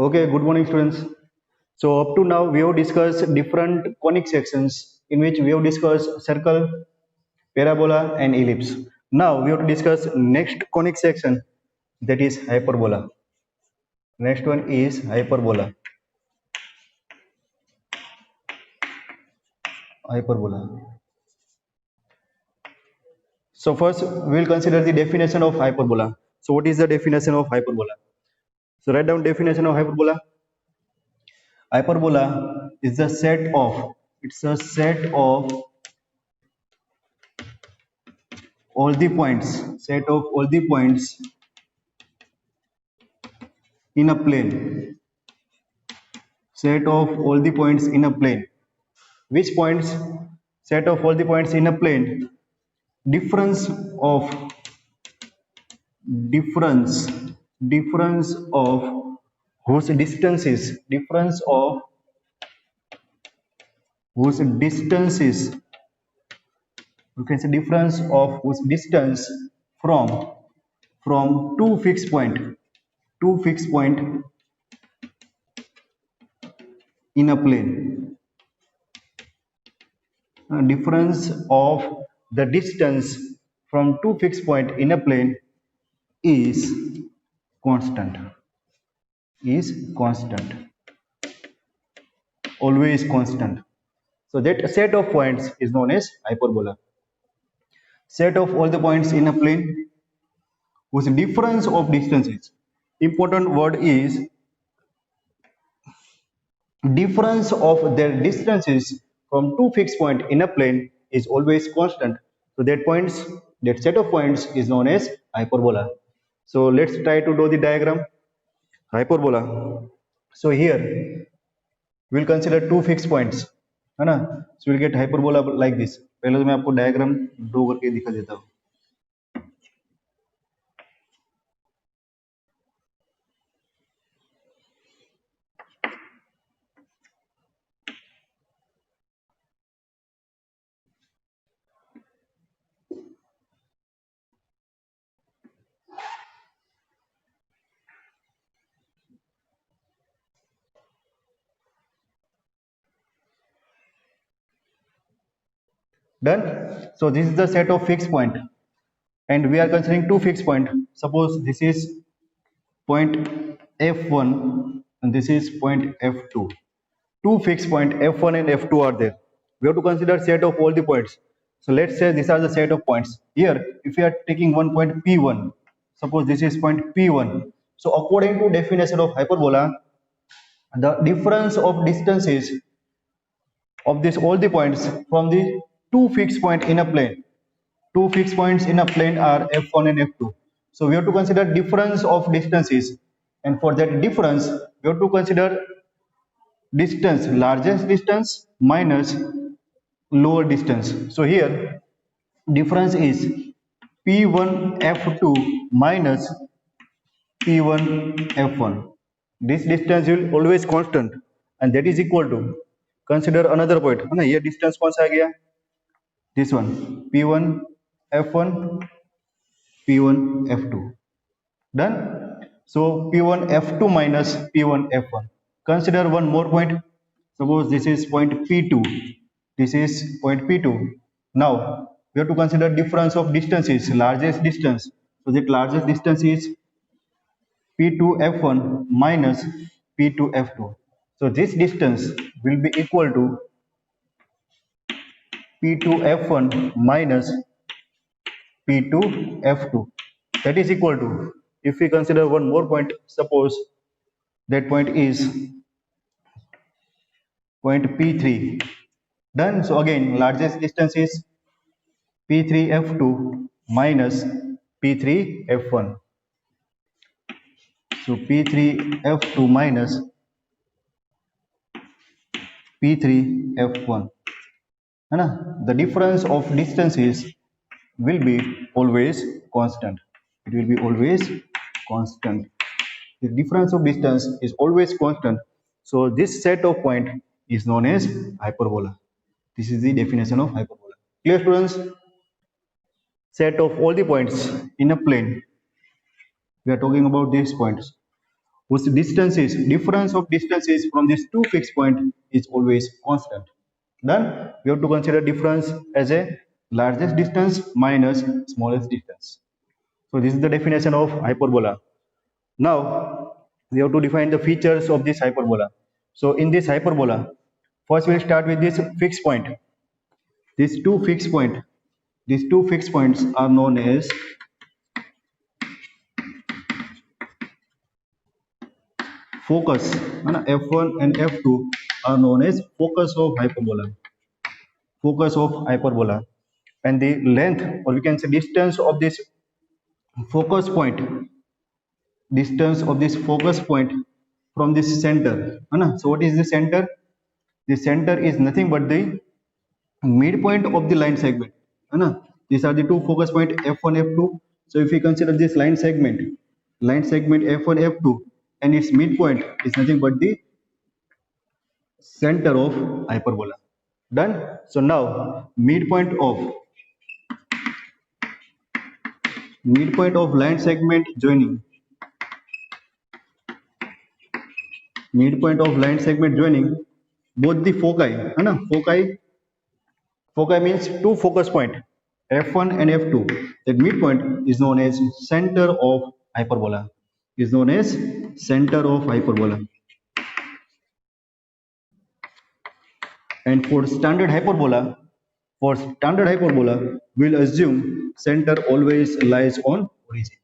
Okay, good morning, students. So, up to now, we have discussed different conic sections in which we have discussed circle, parabola, and ellipse. Now, we have to discuss next conic section, that is hyperbola. Next one is hyperbola. Hyperbola. So, first, we will consider the definition of hyperbola. So, what is the definition of hyperbola? So, write down definition of hyperbola. Hyperbola is a set of, it's a set of all the points, set of all the points in a plane, set of all the points in a plane. Which points? Set of all the points in a plane. Difference of difference difference of whose distances difference of whose distances you can say difference of whose distance from two fixed point in a plane. Difference of the distance from two fixed point in a plane is constant, always constant. So that set of points is known as hyperbola. Set of all the points in a plane whose difference of distances, important word is difference of their distances from two fixed point in a plane is always constant. So that set of points is known as hyperbola. So let's try to draw the diagram. Hyperbola. So here we'll consider two fixed points, है ना? So we'll get hyperbola like this. पहले तो मैं आपको diagram draw करके दिखा देता हूँ. Done. So this is the set of fixed point, and we are considering two fixed point. Suppose this is point F1 and this is point F2. Two fixed point F1 and F2 are there. We have to consider set of all the points. So let's say these are the set of points. Here, if we are taking one point P1, suppose this is point P1. So according to definition of hyperbola, the difference of distances of this all the points from the two fixed point in a plane. Two fixed points in a plane are F1 and F2. So we have to consider difference of distances, and for that difference we have to consider distance, largest distance minus lower distance. So here difference is P1 F2 minus P1 F1. This distance will always constant, and that is equal to, consider another point है ना, ये distance कौन सा आ गया, this one P1 F1 P1 F2. Done. So P1 F2 minus P1 F1. Consider one more point. Suppose this is point P2. This is point P2. Now we have to consider difference of distances, largest distance. So that largest distance is P2 F1 minus P2 F2. So this distance will be equal to P2 F1 minus P2 F2. That is equal to, if we consider one more point, suppose that point is point P3. Done. So again largest distance is P3 F2 minus P3 F1. So P3 F2 minus P3 F1. The difference of distances will be always constant. It will be always constant. The difference of distance is always constant. So this set of point is known as hyperbola. This is the definition of hyperbola. Clear, students? Set of all the points in a plane. We are talking about these points. whose distances, difference of distances from these two fixed point is always constant. Then we have to consider difference as a largest distance minus smallest distance. So this is the definition of hyperbola. Now we have to define the features of this hyperbola. So in this hyperbola, first we'll start with this fixed point. These two fixed points are known as focus. F1 and F2 are known as focus of hyperbola. Focus of hyperbola. And the length, or we can say distance of this focus point, from this center. So what is the center? The center is nothing but the midpoint of the line segment. These are the two focus point F1, F2. So if we consider this line segment F1, F2, and its midpoint is nothing but the center of hyperbola. Done. So now midpoint of line segment joining, both the foci, foci means two focus point F1 and F2. That midpoint is known as center of hyperbola. And for standard hyperbola, we'll assume center always lies on origin.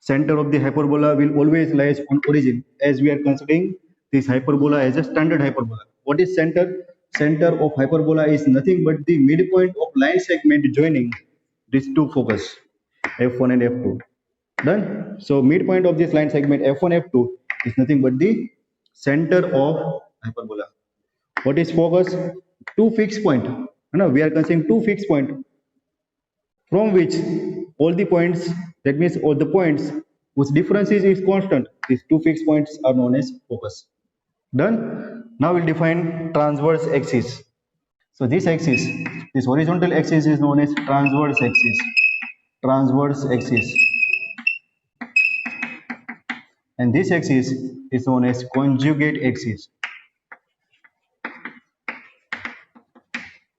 Center of the hyperbola will always lies on origin, as we are considering this hyperbola as a standard hyperbola. What is center? Center of hyperbola is nothing but the midpoint of line segment joining these two focus F1 and F2. Done. So midpoint of this line segment F1, F2 is nothing but the center of hyperbola. What is focus? Two fixed point. We are considering two fixed point from which all the points, that means all the points whose difference is constant, these two fixed points are known as focus. Done. Now we'll define transverse axis. So this horizontal axis is known as transverse axis. And this axis is known as conjugate axis.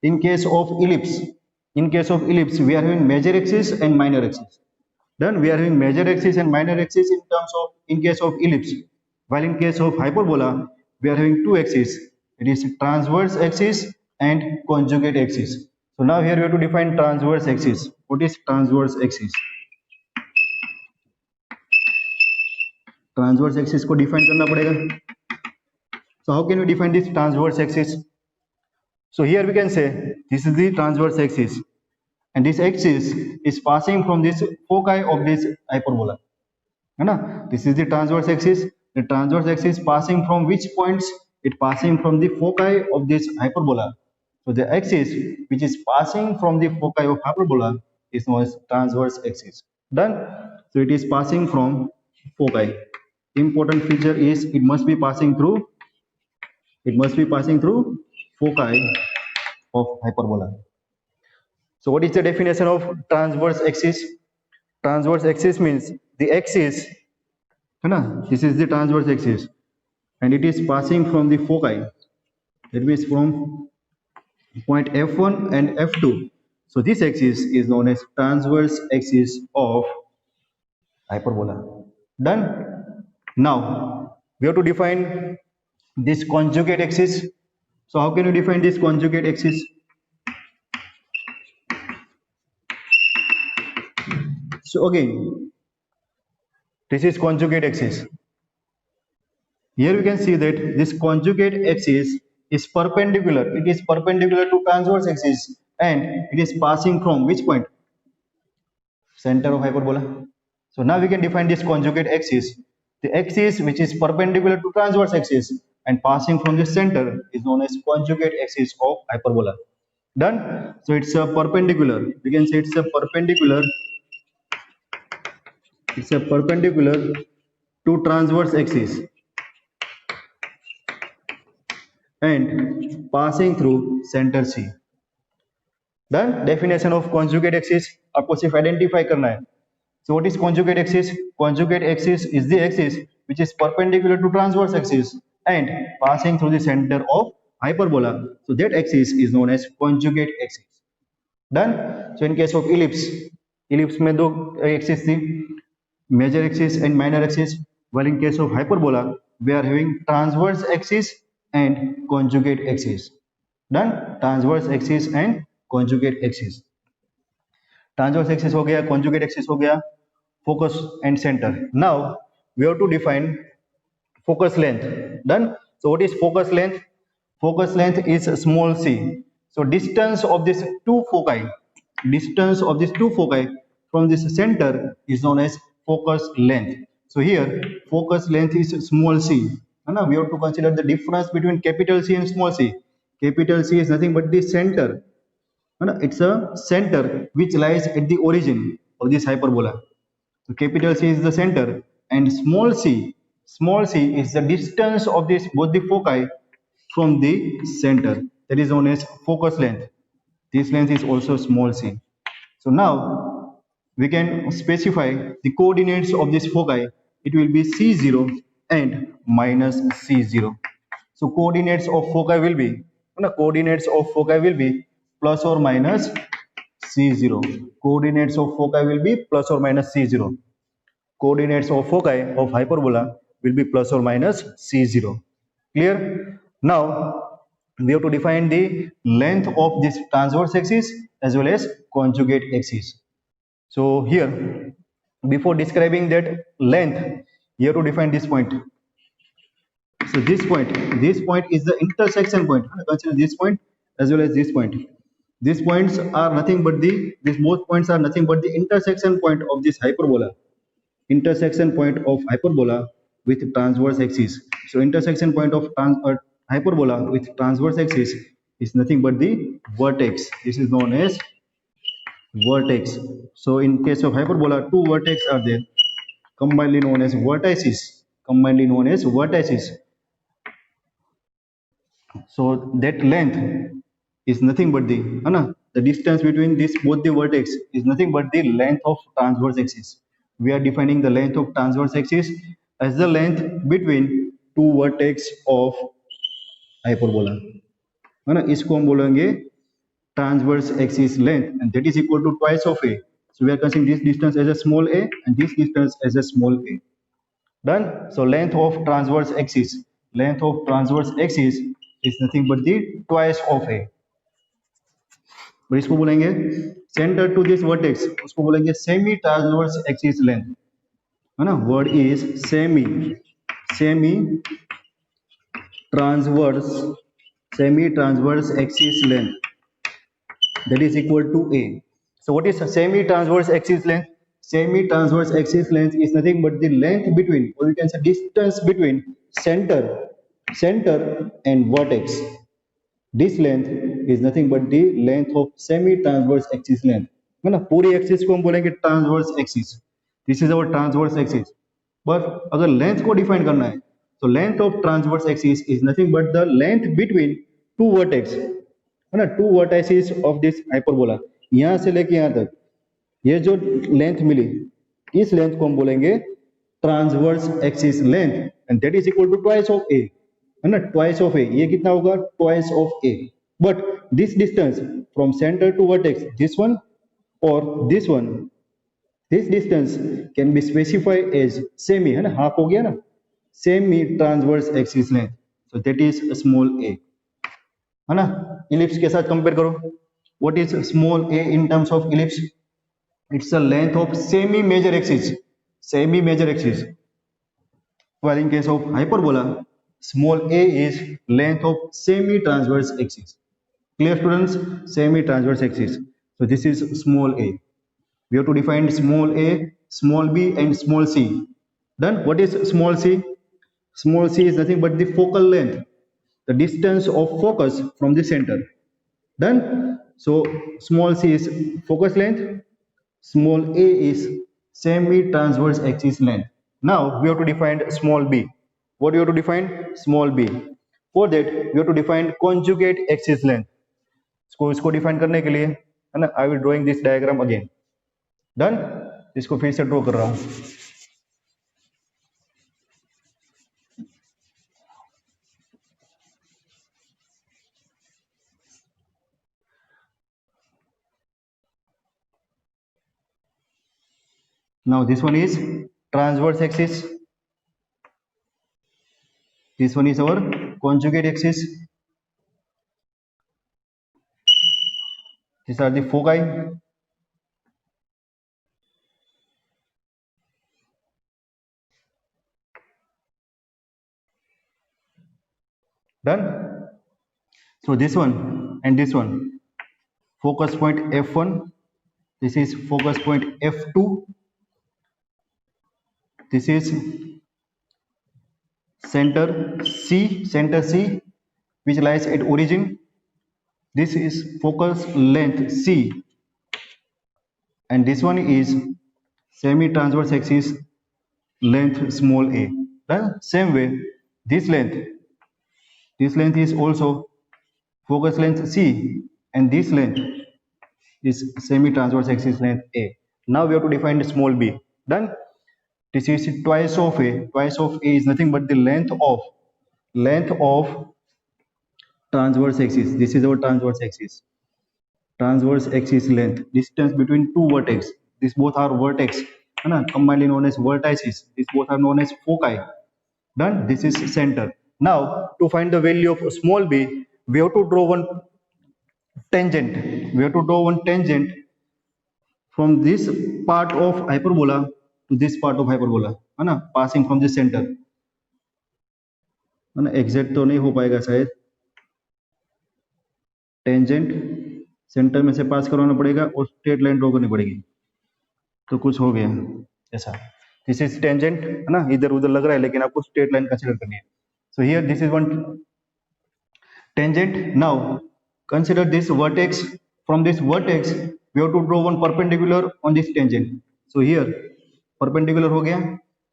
In case of ellipse, we are having major axis and minor axis. Then we are having major axis and minor axis in case of ellipse. While in case of hyperbola, we are having two axes. It is transverse axis and conjugate axis. So now here we have to define transverse axis. What is transverse axis? Transverse axis को define करना पड़ेगा. So how can we define this transverse axis? So here we can say this is the transverse axis, and this axis is passing from this foci of this hyperbola. This is the transverse axis. The transverse axis passing from which points? It passing from the foci of this hyperbola. So the axis which is passing from the foci of hyperbola is known as transverse axis. Done. So it is passing from foci. Important feature is it must be passing through foci of hyperbola. So what is the definition of transverse axis? Transverse axis means the axis, this is the transverse axis, and it is passing from the foci, that means from point F1 and F2. So this axis is known as transverse axis of hyperbola. Done. Now we have to define this conjugate axis. So how can we define this conjugate axis? So again, this is conjugate axis. Here we can see that this conjugate axis is perpendicular. It is perpendicular to transverse axis, and it is passing from which point? Center of hyperbola. So now we can define this conjugate axis. The axis which is perpendicular to transverse axis and passing from the center is known as conjugate axis of hyperbola. Done. So it's a perpendicular. We can say it's a perpendicular to transverse axis and passing through center C. Done. Definition of conjugate axis. आपको सिर्फ identify करना है. So what is conjugate axis? Conjugate axis is the axis which is perpendicular to transverse axis and passing through the center of hyperbola. So that axis is known as conjugate axis. Done. So in case of ellipse में दो axis थी, major axis and minor axis, while in case of hyperbola we are having transverse axis and conjugate axis. Done. Transverse axis and conjugate axis. Transverse axis हो गया, conjugate axis हो गया, focus and center. Now we have to define focus length. Done. So what is focus length? Focus length is small c. So distance of these two foci from this center is known as focus length. So here focus length is small c. Now we have to consider the difference between capital C and small c. Capital C is nothing but the center. It's a center which lies at the origin of this hyperbola. So capital C is the center and small c is the distance of this both the foci from the center. That is known as focus length. This length is also small c. So now we can specify the coordinates of this foci. It will be C0 and minus C0. So coordinates of foci will be plus or minus C0. Coordinates of foci will be plus or minus C0. Coordinates of foci of hyperbola will be plus or minus C0. Clear? Now we have to define the length of this transverse axis as well as conjugate axis. So here, before describing that length, you have to define this point. So this point is the intersection point. Consider this point as well as this point. These points are nothing but these both points are nothing but the intersection point of this hyperbola. Intersection point of hyperbola with transverse axis. So intersection point of hyperbola with transverse axis is nothing but the vertex. This is known as vertex. So in case of hyperbola, two vertex are there, combinedly known as vertices. So that length is nothing but the distance between both the vertex is nothing but the length of transverse axis. We are defining the length of transverse axis as the length between two vertex of hyperbola. है ना, इसको हम बोलेंगे transverse axis length, and that is equal to twice of a. So we are considering this distance as a small a and this distance as a small a. Done. So length of transverse axis is nothing but the twice of a. और इसको बोलेंगे centre to this vertex, उसको बोलेंगे semi transverse axis length, है ना. Word is semi transverse axis length, that is equal to a. So what is semi transverse axis length? Semi transverse axis length is nothing but the length between, or you can say distance between center and vertex. This length is nothing but the length of semi transverse axis length, है ना. पूरी axis को हम बोलेंगे transverse axis. This is our transverse axis. But अगर length को define करना है तो length of transverse axis is nothing but the length between two vertex, है ना, two vertices of this hyperbola. यहां से लेके यहां तक ये जो लेंथ मिली, इस लेंथ को हम बोलेंगे transverse axis length, and that is equal to twice of a, है ना. ट्वाइस ऑफ ए, ये कितना होगा? Twice of a. But this distance from centre to vertex, this one और this one, this distance can be specified as semi, है ना, half हो गया ना, semi transverse axis length. So that is small a, है ना. Ellipse के साथ कंपेयर करो. What is small A in terms of ellipse? It's the length of semi major axis. While in case of hyperbola, small a is length of semi transverse axis. Clear students? Semi transverse axis. So this is small a. We have to define small a, small b and small c. Done. What is small c? Small c is nothing but the focal length, the distance of focus from the center. Done. So small c is focus length, small a is semi transverse axis length. Now we have to define small b. What do you have to define? Small b. For that we have to define conjugate axis length. इसको define करने के लिए, है ना, I will drawing this diagram again. Done. इसको फिर से draw कर रहा हूं. Now this one is transverse axis. This one is our conjugate axis. These are the foci. Done. So this one and this one, focus point F1. This is focus point F2. This is center C, which lies at origin. This is focus length C, and this one is semi-transverse axis length small a. Done. Same way, this length is also focus length C, and this length is semi-transverse axis length A. Now we have to define the small b. Done. This is twice of A. Twice of A is nothing but the length of transverse axis. This is our transverse axis. Transverse axis length. Distance between two vertex. These both are vertex. Commonly known as vertices. These both are known as foci. Done. This is center. Now to find the value of small b, we have to draw one tangent. We have to draw one tangent from this part of hyperbola to this part of hyperbola, है ना, passing from the center, है ना. Exact तो नहीं हो पाएगा शायद. Tangent centre में से पास करवाना पड़ेगा और स्ट्रेट लाइन ड्रॉ करनी पड़ेगी, तो कुछ हो गया ऐसा. दिस इज टेंजेंट, है ना, इधर उधर लग रहा है लेकिन आपको स्ट्रेट लाइन कंसीडर करनी है. So here this is one tangent. Now consider this vertex. From this vertex we have to draw one perpendicular on this tangent. So here perpendicular हो गया.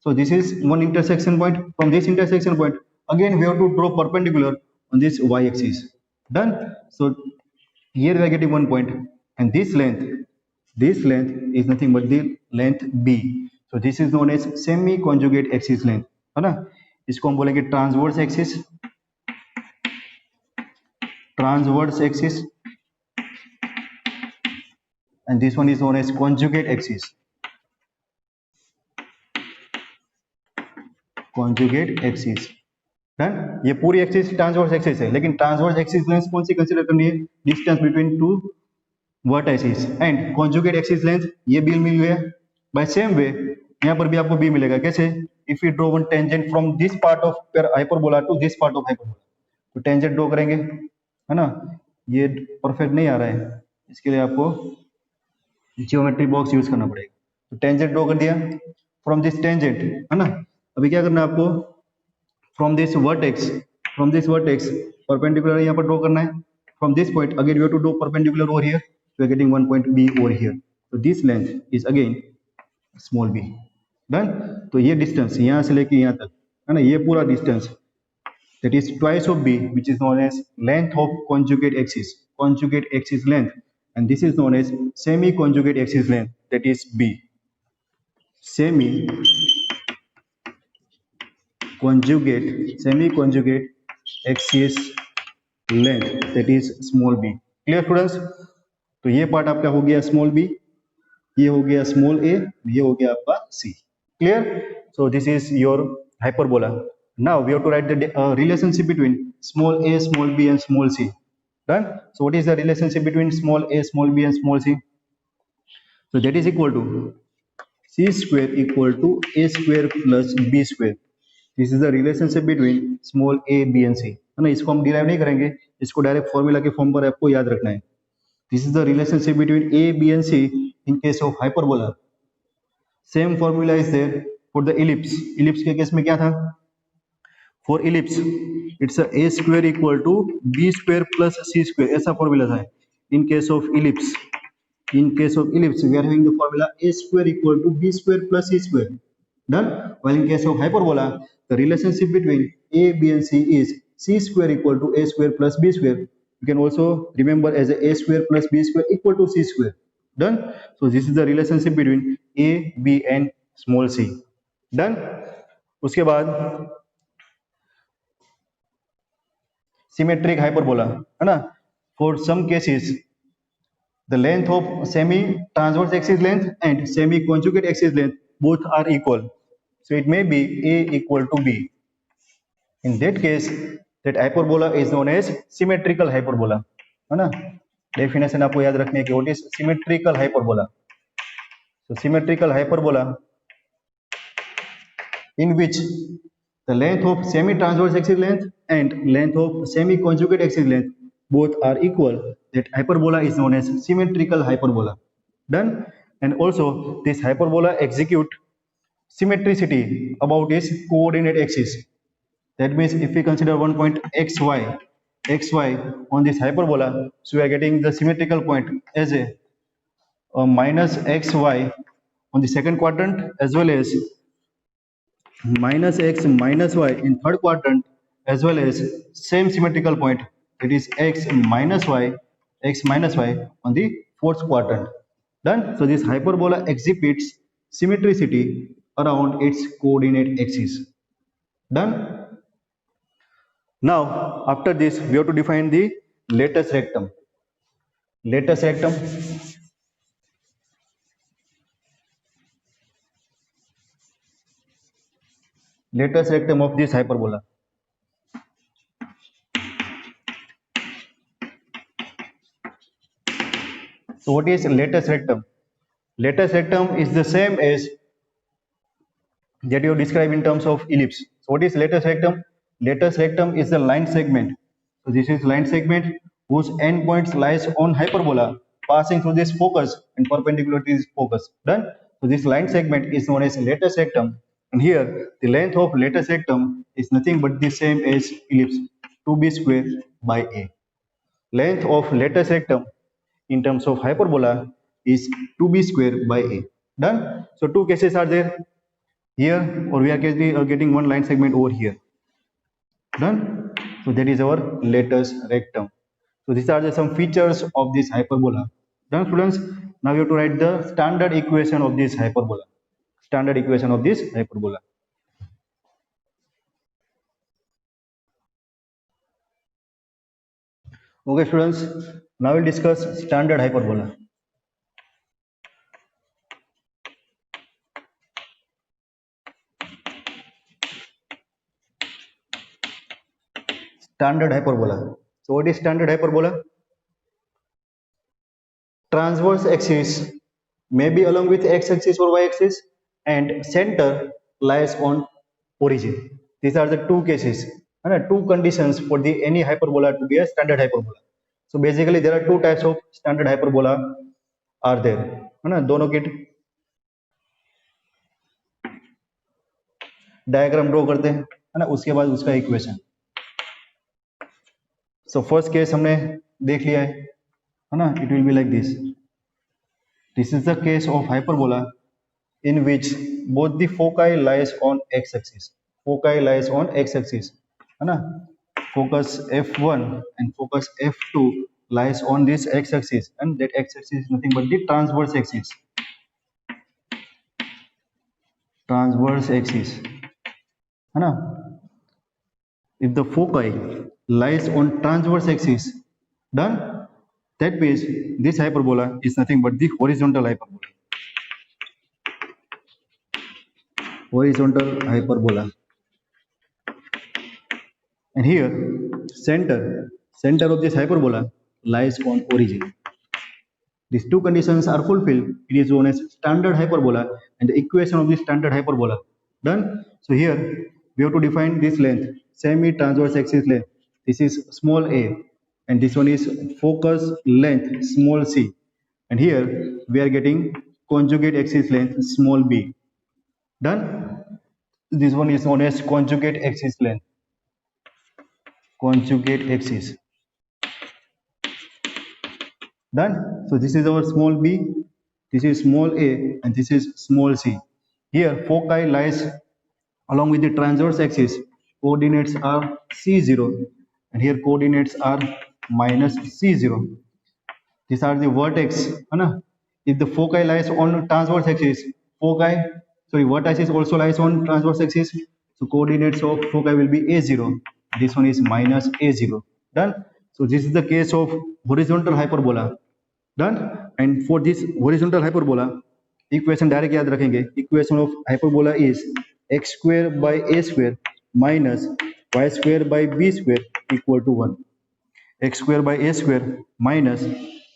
So this is one intersection point. From this intersection point again we have to draw perpendicular on this y axis. Done. So here we are getting one point, and this length is nothing but the length b. So this is known as semi conjugate axis length, है ना. इसको हम बोलेंगे transverse axis. Transverse axis, and this one is known as conjugate axis. Conjugate axis. Done. ये पूरी axis transverse axis है, लेकिन transverse axis length कौन सी कंसीडर करनी है? Distance between two vertices. And conjugate axis length ये बी मिल गया. बाय सेम वे यहाँ पर भी आपको बी मिलेगा. कैसे? If you draw one tangent from this part of hyperbola to this part of hyperbola, तो टेंजेंट ड्रॉ करेंगे, है ना. ये परफेक्ट नहीं आ रहा है, इसके लिए आपको जियोमेट्री बॉक्स यूज करना पड़ेगा. तो टेंजेंट ड्रॉ कर दिया फ्रॉम दिस टेंजेंट, है ना. अभी क्या करना है आपको? फ्रॉम दिस वर्टेक्स परपेंडिकुलर यहाँ पर ड्रॉ करना है. From this point again you have to draw perpendicular over here. You are getting one point b over here. तो this length is again small b. Done. तो ये distance यहाँ से लेके यहाँ तक, है ना, ये पूरा distance, that is twice of b, which is known as length of conjugate axis length, and this is known as semi conjugate axis length, that is b. Semi conjugate axis length, that is small b. Clear students? तो ये part आपका हो गया small b, ये हो गया small a, ये हो गया आपका c. Clear? So this is your hyperbola. Now we have to write the relationship between small a, small b and small c. Done. So what is the relationship between small a, small b and small c? So that is equal to c square equal to a square plus b square. This is the relationship between small a, b and c, है ना. इसको हम derive नहीं करेंगे, इसको direct formula के form पर आपको याद रखना है. This is the relationship between a, b and c in case of hyperbola. Same formula is there for the ellipse. Ellipse के केस में क्या था? For ellipse it's a square equal to b square plus c square, ऐसा formula था. In case of ellipse we are having the formula a square equal to b square plus c square. Done. While in case of hyperbola the relationship between a, b and c is c square equal to a square plus b square. You can also remember as a square plus b square equal to c square. Done. So this is the relationship between a, b and small c. Done. उसके बाद symmetric hyperbola, है ना. For some cases the length of semi transverse axis length and semi conjugate axis length both are equal. So it may be A equal to B. In that case, that hyperbola is known as symmetrical hyperbola, है ना? Definition आपको याद रखनी है कि what is symmetrical hyperbola. So symmetrical hyperbola in which the length of semi-transverse axis length and length of semi-conjugate axis length both are equal. That hyperbola is known as symmetrical hyperbola. Done. And also this hyperbola execute symmetricity about its coordinate axis. That means if we consider one point xy on this hyperbola, so we are getting the symmetrical point as a minus xy on the second quadrant, as well as minus x minus y in third quadrant, as well as same symmetrical point, that is x minus y on the fourth quadrant. Done. So this hyperbola exhibits symmetricity around its coordinate axis. Done. Now after this we have to define the latus rectum. Latus rectum, latus rectum of this hyperbola. So what is latus rectum? Latus rectum is the same as that you describe in terms of ellipse. So what is latus rectum? Latus rectum is the line segment. So this is line segment whose endpoints lies on hyperbola passing through this focus and perpendicular to this focus. Done. So this line segment is known as latus rectum, and here the length of latus rectum is nothing but the same as ellipse, 2b square by a. Length of latus rectum in terms of hyperbola is 2b square by a. Done. So two cases are there here, or we are getting one line segment over here. Done. So that is our latus rectum. So these are some features of this hyperbola. Done, students. Now we have to write the standard equation of this hyperbola. Standard equation of this hyperbola. Okay, students. Now we'll discuss standard hyperbola. Standard hyperbola. So what is standard hyperbola? Transverse axis may be along with x-axis or y-axis, and center lies on origin. These are the two cases, two conditions for the any hyperbola to be a standard hyperbola. So basically there are two types of standard hyperbola are there, है ना? दोनों के diagram draw करते हैं, है ना? उसके बाद उसका इक्वेशन. So first case हमने देख लिया है ना? It will be like this. This is the case of hyperbola in which both the foci lies on x-axis. Foci lies on x-axis, है ना? Focus F1 and focus F2 lies on this x-axis, and that x-axis is nothing but the transverse axis. Transverse axis, है ना? If the foci lies on transverse axis, done. That means this hyperbola is nothing but the horizontal hyperbola. Horizontal hyperbola. And here center of this hyperbola lies on origin. These two conditions are fulfilled. It is known as standard hyperbola, and the equation of this standard hyperbola. Done. So here we have to define this length, semi-transverse axis length. This is small a, and this one is focus length, small c. And here we are getting conjugate axis length, small b. Done. This one is known as conjugate axis length. Conjugate axis. Done. So this is our small b, this is small a, and this is small c. Here foci lies along with the transverse axis. Coordinates are c0, and here coordinates are minus c0. These are the vertex, if the foci lies on transverse axis, vertices also lies on transverse axis, so coordinates of foci will be a0. This one is minus a0. Done. So this is the case of horizontal hyperbola. Done. And for this horizontal hyperbola, equation direct याद रखेंगे, equation of hyperbola is x square by a square minus y square by b square equal to 1. X square by a square minus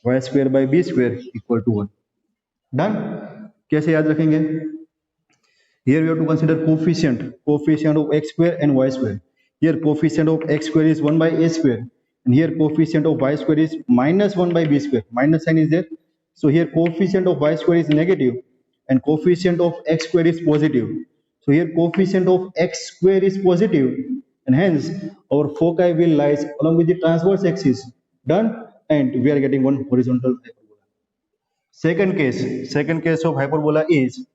y square by b square equal to 1. Done. कैसे याद रखेंगे? Here we have to consider coefficient of x square and y square. Here coefficient of x square is 1 by a square, and here coefficient of y square is minus 1 by b square. Minus sign is there. So here coefficient of y square is negative and coefficient of x square is positive. So here coefficient of x square is positive, and hence our foci will lies along with the transverse axis. Done. And we are getting one horizontal hyperbola. Second case of hyperbola is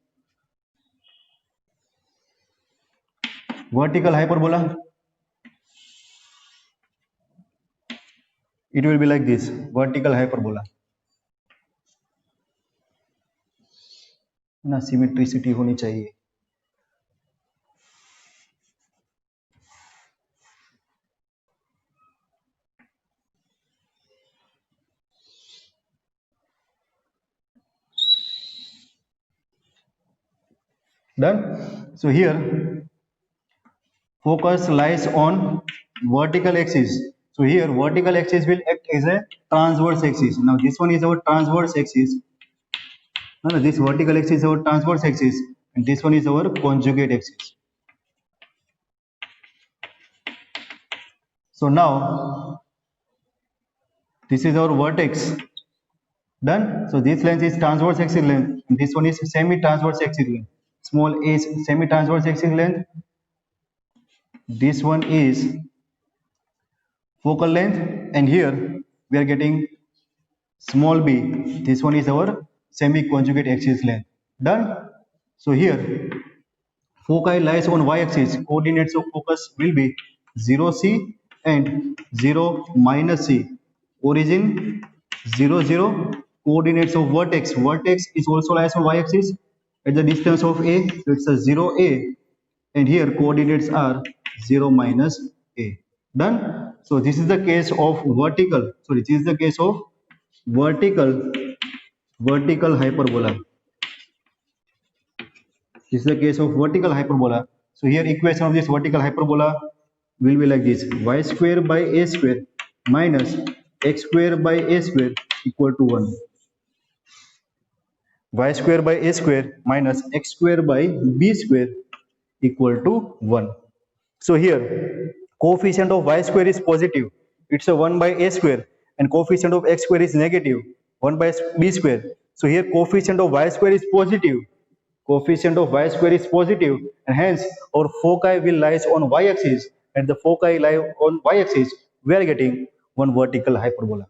vertical hyperbola. It will be like this, vertical hyperbola. ना symmetricity होनी चाहिए. Done. So here focus lies on vertical axis. So here vertical axis will act as a transverse axis. Now this one is our transverse axis. No, this vertical axis is our transverse axis, and this one is our conjugate axis. So now this is our vertex. Done. So this length is transverse axis length, and this one is semi-transverse axis length. Small a is semi-transverse axis length. This one is focal length, and here we are getting small b. This one is our semi-conjugate axis length. Done. So here foci lies on y-axis. Coordinates of focus will be 0 c and 0 minus c. Origin 0 0. Coordinates of vertex. Vertex is also lies on y-axis at the distance of a. So it's a 0 a, and here coordinates are 0 minus a. Done. So this is the case of vertical. Sorry, this is the case of vertical hyperbola. This is the case of vertical hyperbola. So here equation of this vertical hyperbola will be like this: y square by a square minus x square by a square equal to 1. Y square by a square minus x square by b square equal to 1. So here coefficient of y square is positive. It's a 1 by a square, and coefficient of x square is negative, 1 by b square. So here coefficient of y square is positive. Coefficient of y square is positive, and hence our foci will lies on y-axis, and the foci lie on y-axis. We are getting one vertical hyperbola.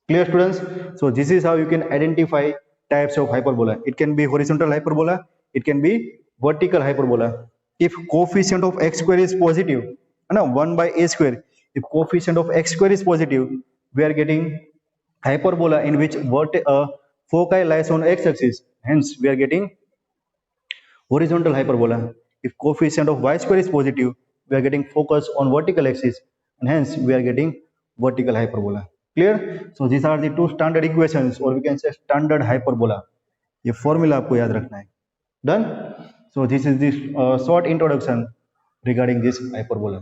Clear, students? So this is how you can identify types of hyperbola. It can be horizontal hyperbola, it can be vertical hyperbola. If coefficient of x square is positive, 1 by a square, if coefficient of x square is positive, we are getting hyperbola in which foci lies on x-axis. Hence we are getting horizontal hyperbola. If coefficient of y square is positive, we are getting focus on vertical axis, and hence we are getting vertical hyperbola. Clear? So these are the two standard equations, or we can say standard hyperbola. ये formula आपको याद रखना है. Done. So this is the short introduction regarding this hyperbola.